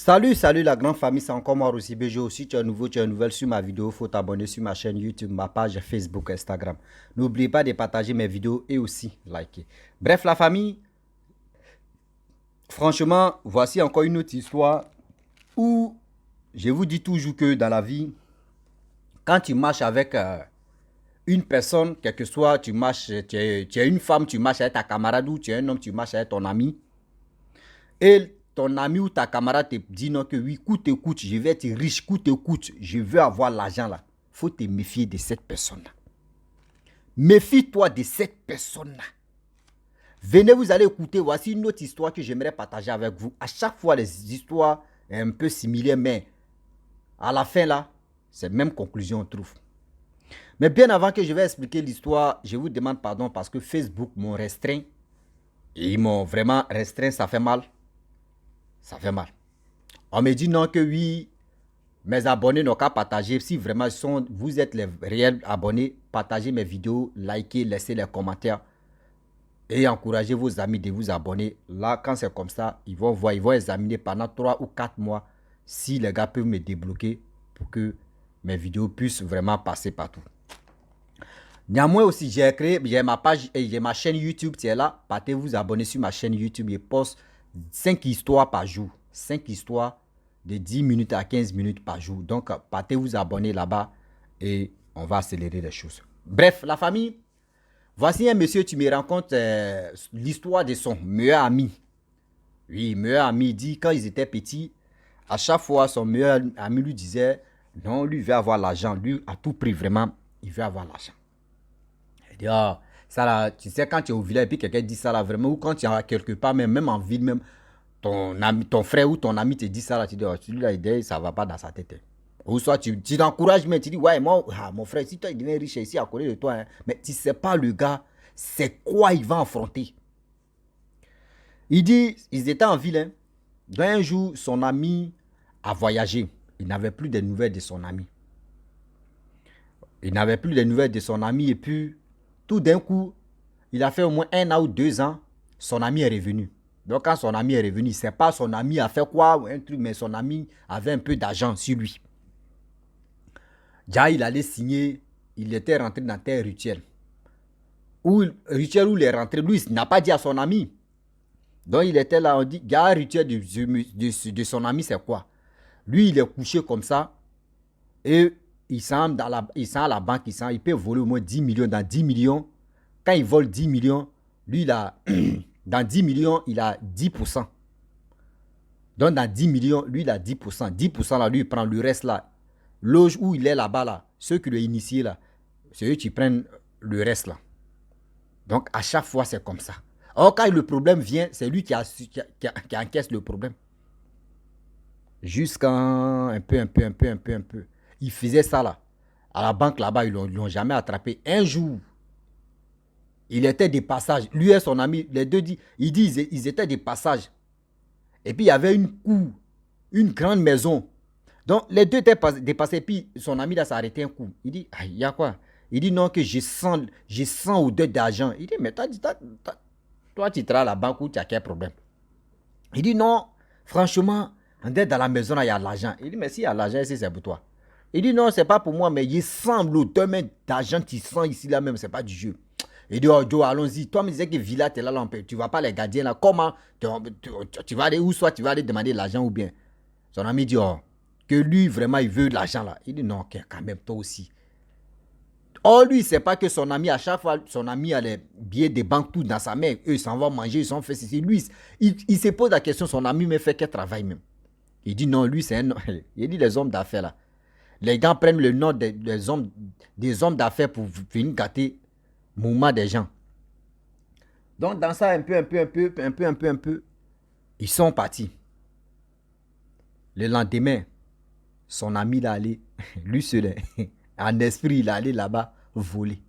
Salut la grande famille, c'est encore moi aussi BG aussi, tu es nouveau, tu es nouvelle sur ma vidéo, faut t'abonner sur ma chaîne YouTube, ma page Facebook, Instagram. N'oubliez pas de partager mes vidéos et aussi liker. Bref la famille, franchement, voici encore une autre histoire où je vous dis toujours que dans la vie, quand tu marches avec une personne, quel que soit, tu es une femme, tu marches avec ta camarade ou tu es un homme, tu marches avec ton ami, et ton ami ou ta camarade te dit non que oui, coûte que coûte, je vais être riche, coûte que coûte, je veux avoir l'argent là. Faut te méfier de cette personne-là. Méfie-toi de cette personne-là. Venez, vous allez écouter, voici une autre histoire que j'aimerais partager avec vous. À chaque fois, les histoires sont un peu similaires, mais à la fin là, c'est la même conclusion on trouve. Mais bien avant que je vais expliquer l'histoire, je vous demande pardon parce que Facebook m'ont restreint. Et ils m'ont vraiment restreint, ça fait mal. Ça fait mal. On me dit non que oui, mes abonnés n'ont qu'à partager. Si vraiment vous êtes les réels abonnés, partagez mes vidéos, likez, laissez les commentaires et encouragez vos amis de vous abonner. Là, quand c'est comme ça, ils vont voir, ils vont examiner pendant 3 ou 4 mois si les gars peuvent me débloquer pour que mes vidéos puissent vraiment passer partout. Néanmoins aussi, j'ai ma page et j'ai ma chaîne YouTube qui est là. Partez vous abonner sur ma chaîne YouTube. Je poste 5 histoires par jour. 5 histoires de 10 minutes à 15 minutes par jour. Donc, partez vous abonner là-bas et on va accélérer les choses. Bref, la famille, voici un monsieur, tu me racontes l'histoire de son meilleur ami. Oui, meilleur ami dit quand ils étaient petits, à chaque fois, son meilleur ami lui disait, non, lui veut avoir l'argent. Lui, à tout prix, vraiment, il veut avoir l'argent. Il dit, ah, ça là, tu sais, quand tu es au village et puis quelqu'un dit ça là, vraiment, ou quand tu es quelque part, même en ville, même, ton ami, ton frère ou ton ami te dit ça là, tu dis, oh, celui-là, ça ne va pas dans sa tête. Ou soit tu t'encourages, mais tu dis, ouais, moi, mon frère, si toi, il devient riche ici à côté de toi, hein, mais tu ne sais pas le gars, c'est quoi il va affronter. Il dit, ils étaient en ville, hein. Donc un jour, son ami a voyagé. Il n'avait plus de nouvelles de son ami. Il n'avait plus de nouvelles de son ami et puis, tout d'un coup, il a fait au moins 1 an ou 2 ans, son ami est revenu. Donc quand son ami est revenu, il ne sait pas son ami a fait quoi, un truc, mais son ami avait un peu d'argent sur lui. Déjà, il allait signer, il était rentré dans tel rituel. Rituel où il est rentré, lui, il n'a pas dit à son ami. Donc il était là, on dit, gars, rituel de son ami, c'est quoi? Lui, il est couché comme ça et il sent à la banque, il peut voler au moins 10 millions. Dans 10 millions, quand il vole 10 millions, lui, il a, dans 10 millions, il a 10%. Donc dans 10 millions, lui, il a 10%. 10% là, lui, il prend le reste là. Loge où il est là-bas, là, ceux qui l'ont initié là, c'est eux qui prennent le reste là. Donc à chaque fois, c'est comme ça. Or, quand le problème vient, c'est lui qui encaisse le problème. Jusqu'à un peu. Il faisait ça là. À la banque là-bas, ils ne l'ont jamais attrapé. Un jour, il était des passages. Lui et son ami, les deux, ils disent ils étaient des passages. Et puis il y avait une cour, une grande maison. Donc les deux étaient dépassés. Puis son ami là s'est arrêté un coup. Il dit, il y a quoi? Il dit non, que je sens odeur d'argent. Il dit, mais toi, tu travailles à la banque ou tu as quel problème? Il dit non, franchement, on est dans la maison, là, il y a de l'argent. Il dit, mais s'il y a de l'argent ici, c'est pour toi. Il dit non, c'est pas pour moi, mais il semble l'odeur d'argent qui sent ici là même, c'est pas du jeu. Il dit, oh Joe, allons-y. Toi, me disais que Villa, tu es là, tu vas pas les gardiens là. Comment tu vas aller où, soit tu vas aller demander de l'argent ou bien. Son ami dit, oh, que lui, vraiment, il veut de l'argent là. Il dit, non, quand même, toi aussi. Or, lui, il ne sait pas que son ami, à chaque fois, son ami a les billets de banque tout dans sa main. Eux, ils s'en vont manger, ils s'en font ceci. Lui, il se pose la question, son ami me fait quel travail même. Il dit non, lui, c'est un... Il dit les hommes d'affaires là. Les gens prennent le nom des hommes d'affaires pour venir gâter le mouvement des gens. Donc, dans ça, un peu, ils sont partis. Le lendemain, son ami l'a allé, lui seul, en esprit, il est allé là-bas voler.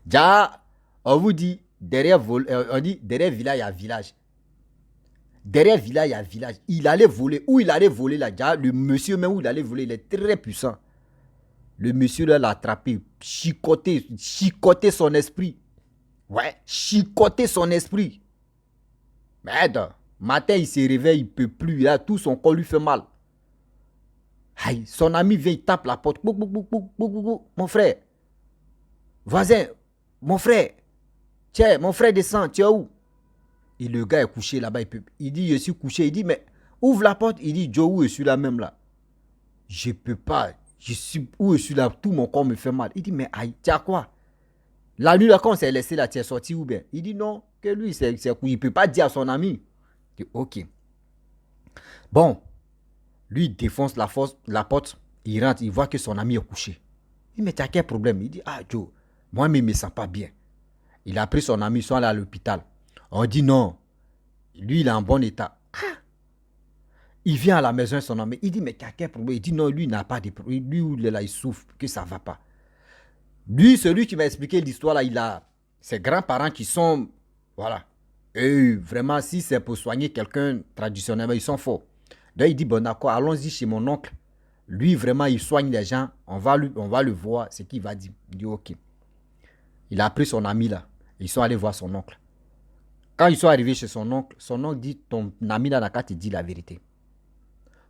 Déjà, on vous dit, on dit, derrière village, il y a village. Derrière village, il y a village. Il allait voler. Où il allait voler là, déjà, le monsieur même où il allait voler, il est très puissant. Le monsieur là l'a attrapé, chicoté son esprit. Ouais, chicoté son esprit. Merde. Matin, il se réveille, il ne peut plus. Là, tout son corps lui fait mal. Aïe, son ami vient, il tape la porte. Bouc, bouc, bouc, bouc, bouc, bouc, bouc. Mon frère, voisin, mon frère, tiens, mon frère descend, tu es où? Et le gars est couché là-bas. Il dit, je suis couché. Il dit, mais ouvre la porte. Il dit, Joe, où je suis là même là? Je peux pas. Où je suis là, tout mon corps me fait mal. Il dit, mais aïe, tu as quoi? La nuit là, quand on s'est laissé là, tu es sorti ou bien? Il dit non, que lui, il ne peut pas dire à son ami. Je dis, ok. Bon, lui, il défonce la porte. Il rentre, il voit que son ami est couché. Il dit, mais tu as quel problème? Il dit, ah Joe, moi-même, je ne me sens pas bien. Il a pris son ami, ils sont allés à l'hôpital. On dit non, lui, il est en bon état. Il vient à la maison de son ami. Il dit, mais tu as quel problème? Il dit, non, lui, il n'a pas de problème. Lui, il est là, il souffre, que ça ne va pas. Lui, celui qui m'a expliqué l'histoire, là, il a ses grands-parents qui sont, voilà. Et vraiment, si c'est pour soigner quelqu'un traditionnellement, ils sont forts. Donc, il dit, bon, d'accord, allons-y chez mon oncle. Lui, vraiment, il soigne les gens. On va le voir, ce qu'il va dire. Il dit, ok. Il a pris son ami là. Ils sont allés voir son oncle. Quand ils sont arrivés chez son oncle dit, ton ami là n'a qu'à te dire la vérité.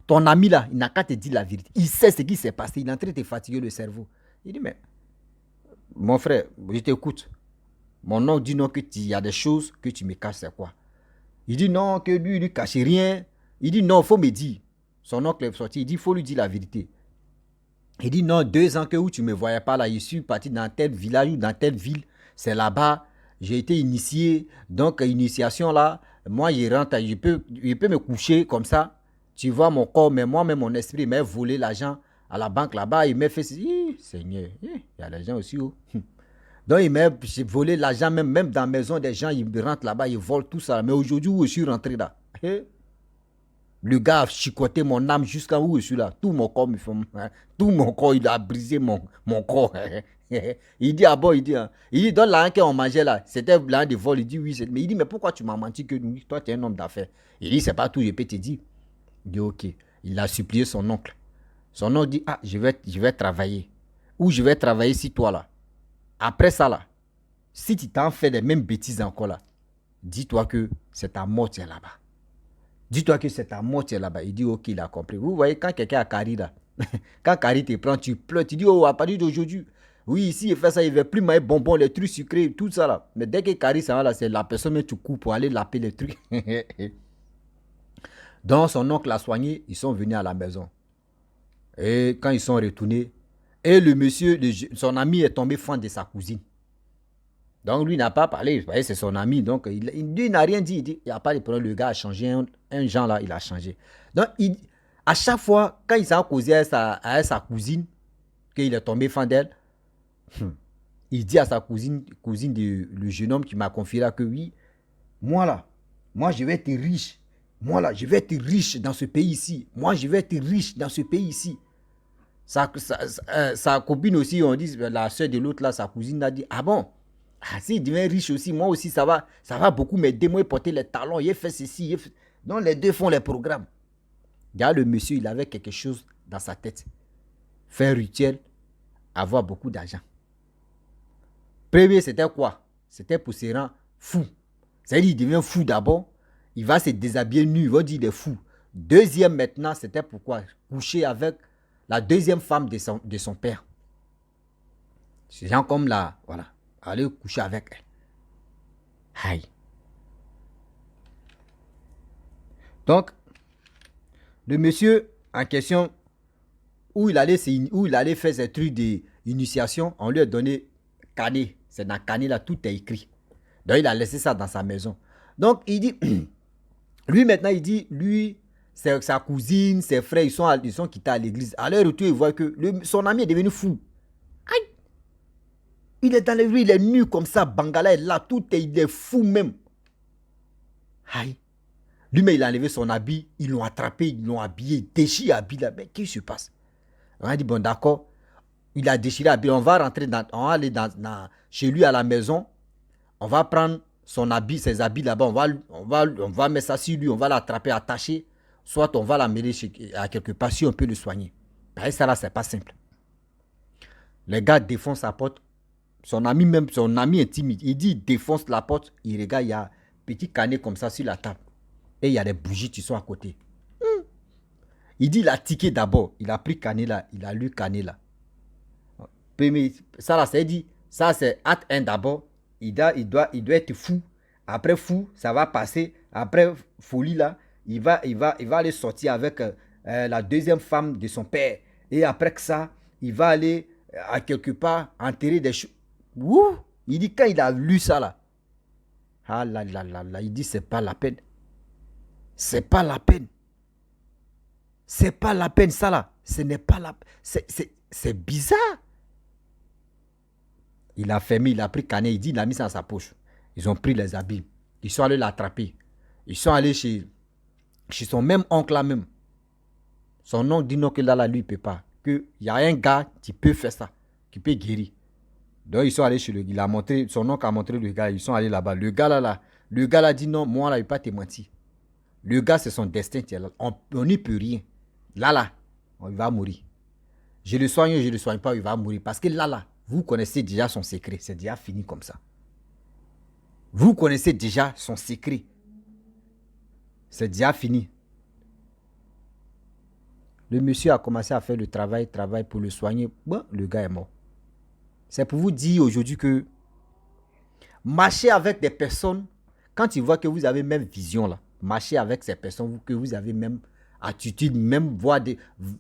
Ton ami là, il n'a qu'à te dire la vérité. Il sait ce qui s'est passé. Il est en train de te fatiguer le cerveau. Il dit, mais, mon frère, je t'écoute. Mon oncle dit non, qu'il y a des choses que tu me caches, c'est quoi? Il dit non, que lui, il ne cache rien. Il dit non, il faut me dire. Son oncle est sorti, il dit, il faut lui dire la vérité. Il dit non, 2 ans que où tu ne me voyais pas là, je suis parti dans tel village ou dans telle ville, c'est là-bas, j'ai été initié. Donc, initiation là, moi, je rentre, je peux me coucher comme ça. Tu vois mon corps, mais moi-même, mon esprit m'a volé l'argent à la banque là-bas. Il m'a fait, Seigneur, il y a l'argent aussi. Oh. Donc, il m'a volé l'argent, même dans la maison des gens, il rentre là-bas, il vole tout ça. Mais aujourd'hui, où je suis rentré là, le gars a chicoté mon âme jusqu'à où je suis là. Tout mon corps me fait, tout mon corps, il a brisé mon corps. Il dit, ah bon, il dit, dans l'argent qu'on mangeait là, c'était l'argent de vol. Il dit, oui, mais il dit, mais pourquoi tu m'as menti que toi, tu es un homme d'affaires? Il dit, c'est pas tout, je peux te dire. Il dit, ok. Il a supplié son oncle. Son oncle dit, ah, je vais travailler. Où je vais travailler si toi là. Après ça là, si tu t'en fais les mêmes bêtises encore là, dis-toi que c'est ta mort qui est là-bas. Dis-toi que c'est ta mort qui est là-bas. Il dit, ok, il a compris. Vous voyez, quand quelqu'un a Carrie là, quand Carrie te prend, tu pleures, tu dis, oh, à partir d'aujourd'hui, oui, ici, il fait ça, il ne veut plus manger bonbons, les trucs sucrés, tout ça là. Mais dès que Carrie ça va là, c'est la personne que tu coupes pour aller laper les trucs. Donc, son oncle l'a soigné, ils sont venus à la maison. Et quand ils sont retournés, et le monsieur, son ami est tombé fan de sa cousine. Donc, lui n'a pas parlé. Vous voyez, c'est son ami. Donc, il n'a rien dit. Il dit, il n'y a pas de problème. Le gars a changé. Un genre là, il a changé. Donc, à chaque fois, quand il s'est causé à sa cousine, qu'il est tombé fan d'elle, il dit à sa cousine le jeune homme qui m'a confié là que oui, moi, je vais être riche. Moi, là, je vais être riche dans ce pays ici. Moi, je vais être riche dans ce pays ici. Sa copine aussi, on dit, la soeur de l'autre là, sa cousine a dit, ah bon? Ah, s'il devient riche aussi, moi aussi, ça va beaucoup m'aider. Moi, porter les talons, il fait ceci. Donc, les deux font les programmes. Là, le monsieur, il avait quelque chose dans sa tête. Faire un rituel, avoir beaucoup d'argent. Premier, c'était quoi? C'était pour se rendre fou. C'est-à-dire, il devient fou d'abord. Il va se déshabiller nu, il va dire il est fou. Deuxième, maintenant, c'était pourquoi? Coucher avec la deuxième femme de son père. C'est gens comme là, voilà. Aller coucher avec elle. Aïe. Donc, le monsieur en question, où il allait faire ses trucs d'initiation, on lui a donné canet. C'est dans canet là, tout est écrit. Donc, il a laissé ça dans sa maison. Donc, il dit, lui maintenant, il dit, lui, sa cousine, ses frères, ils sont quittés à l'église. À leur retour, il voit que son ami est devenu fou. Aïe. Il est dans les rues, il est nu comme ça, Bangala est là, il est fou même. Aïe. Lui-même, il a enlevé son habit, ils l'ont attrapé, ils l'ont habillé, déchiré l'habit là. Mais qu'est-ce qui se passe? On a dit, bon, d'accord. Il a déchiré l'habit, on va aller chez lui à la maison. On va prendre son habit, ses habits là-bas, on va mettre ça sur lui, on va l'attraper, attacher. Soit on va l'amener à quelque part si on peut le soigner. Mais ça là, c'est pas simple. Les gars défoncent sa porte. Son ami est timide. Il dit, il défonce la porte. Il regarde, il y a un petit canet comme ça sur la table. et il y a des bougies qui sont à côté. Il dit il a tiqué d'abord. Il a pris Canela. Il a lu Canela. Ça là, c'est dit. Ça c'est acte 1 d'abord. Il doit être fou. Après fou, ça va passer. Après folie là, il va aller sortir avec la deuxième femme de son père. Et après que ça, il va aller à quelque part enterrer des choses. Il dit quand il a lu ça là, ah là là là là, il dit c'est pas la peine. C'est pas la peine. C'est pas la peine ça là. Ce n'est pas la peine. C'est bizarre. Il a fermé, il a pris Canet, il dit, il a mis ça dans sa poche. Ils ont pris les habits. Ils sont allés l'attraper. Ils sont allés chez son même oncle là même. Son oncle dit non que là, lui, il ne peut pas. Qu'il y a un gars qui peut faire ça, qui peut guérir. Donc ils sont allés chez lui. Son oncle a montré le gars, ils sont allés là-bas. Le gars là dit non, moi là, il ne peut pas te mentir. Le gars, c'est son destin. On n'y peut rien. Là, il va mourir. Je le soigne ou je ne le soigne pas, il va mourir. Parce que là, vous connaissez déjà son secret. C'est déjà fini comme ça. Vous connaissez déjà son secret. C'est déjà fini. Le monsieur a commencé à faire le travail pour le soigner. Bon, le gars est mort. C'est pour vous dire aujourd'hui que marchez avec des personnes, quand ils voient que vous avez même vision là, marchez avec ces personnes, que vous avez même attitude, même voix,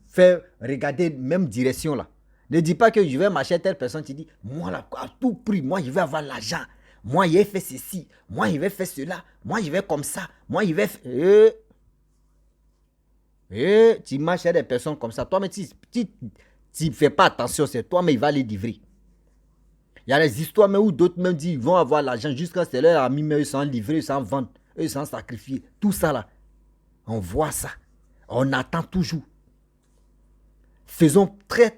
faire regarder même direction là. Ne dis pas que je vais marcher avec telle personne, tu dis, moi là, à tout prix, moi je vais avoir l'argent. Moi je vais faire ceci, moi je vais faire cela, moi je vais comme ça, moi je vais faire... tu marches avec des personnes comme ça, toi mais tu ne fais pas attention, c'est toi mais il va les livrer. Il y a des histoires mais où d'autres même disent, ils vont avoir l'argent jusqu'à ce que leur ami, mais ils s'en livrer, ils s'en vendre, ils s'en sacrifier. Tout ça là, on voit ça. On attend toujours. Faisons très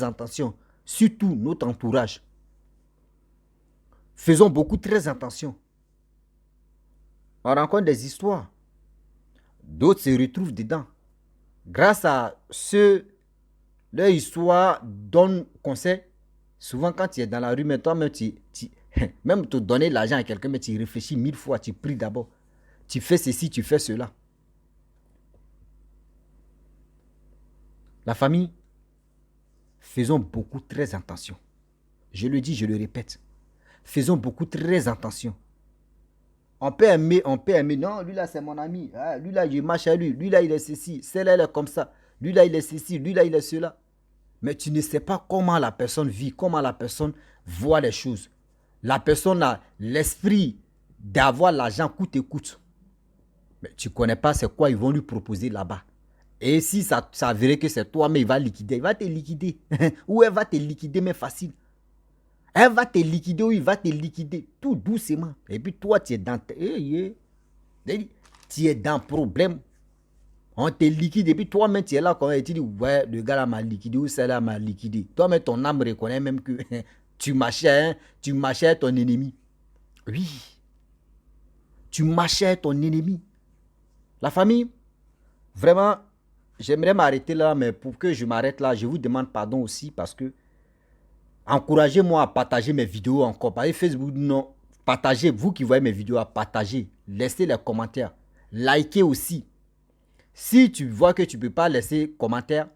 attention. Surtout notre entourage. Faisons beaucoup très attention. On rencontre des histoires. D'autres se retrouvent dedans. Grâce à leur histoire donne conseil. Souvent quand tu es dans la rue, mais toi-même, même te donner l'argent à quelqu'un, mais tu réfléchis 1000 fois, tu pries d'abord. Tu fais ceci, tu fais cela. La famille, faisons beaucoup très attention. Je le dis, je le répète. Faisons beaucoup très attention. On peut aimer. Non, lui là, c'est mon ami. Ah, lui là, je marche à lui. Lui là, il est ceci. Celle-là, elle est comme ça. Lui là, il est ceci. Lui là, il est cela. Mais tu ne sais pas comment la personne vit, comment la personne voit les choses. La personne a l'esprit d'avoir l'argent coûte et coûte. Mais tu ne connais pas c'est quoi ils vont lui proposer là-bas. Et si ça s'avérait que c'est toi, mais il va liquider, il va te liquider. Ou elle va te liquider, mais facile. Elle va te liquider ou il va te liquider tout doucement. Et puis toi, tu es dans... Tu es dans problème. On te liquide et puis toi-même, tu es là quand tu dis, ouais, le gars là m'a liquidé ou celle-là m'a liquidé. Toi-même, ton âme reconnaît même que tu marchais ton ennemi. Oui. Tu marchais ton ennemi. La famille, vraiment, j'aimerais m'arrêter là, mais pour que je m'arrête là, je vous demande pardon aussi parce que encouragez-moi à partager mes vidéos encore. Par Facebook, non. Partagez, vous qui voyez mes vidéos, à partager. Laissez les commentaires. Likez aussi. Si tu vois que tu ne peux pas laisser commentaire,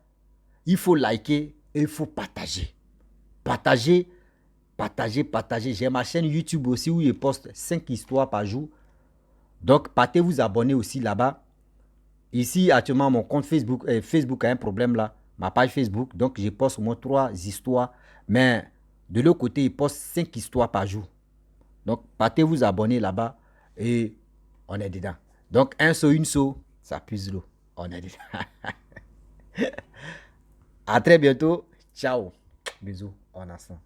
il faut liker et il faut partager. Partagez. J'ai ma chaîne YouTube aussi où je poste 5 histoires par jour. Donc, partez vous abonner aussi là-bas. Ici, actuellement, mon compte Facebook, Facebook a un problème là. Ma page Facebook. Donc, je poste au moins 3 histoires. Mais de l'autre côté, il poste 5 histoires par jour. Donc, partez vous abonner là-bas et on est dedans. Donc, un saut, une saut, ça puise l'eau. On est dedans. À très bientôt. Ciao. Bisous. On ensemble.